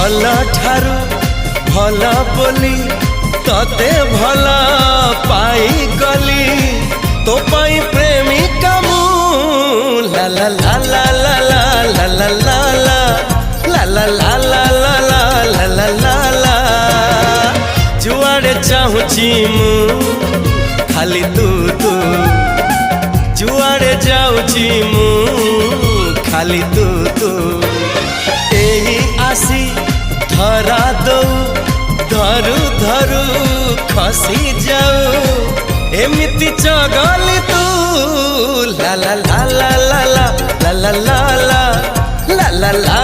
भल ठारू भल बोली तते भल पाई गली तो पाई प्रेमिका मु ला ला ला ला ला ला ला ला ला ला ला ला ला ला ला ला ला ला जुआड़े चाहूची मु खाली तू तू जुआड़े जाऊची मु खाली तू तू एही आसी धरा दो धरू धरू खसी जाऊ एमिति चगली तू ला ला ला ला ला ला ला ला ला ला ला ला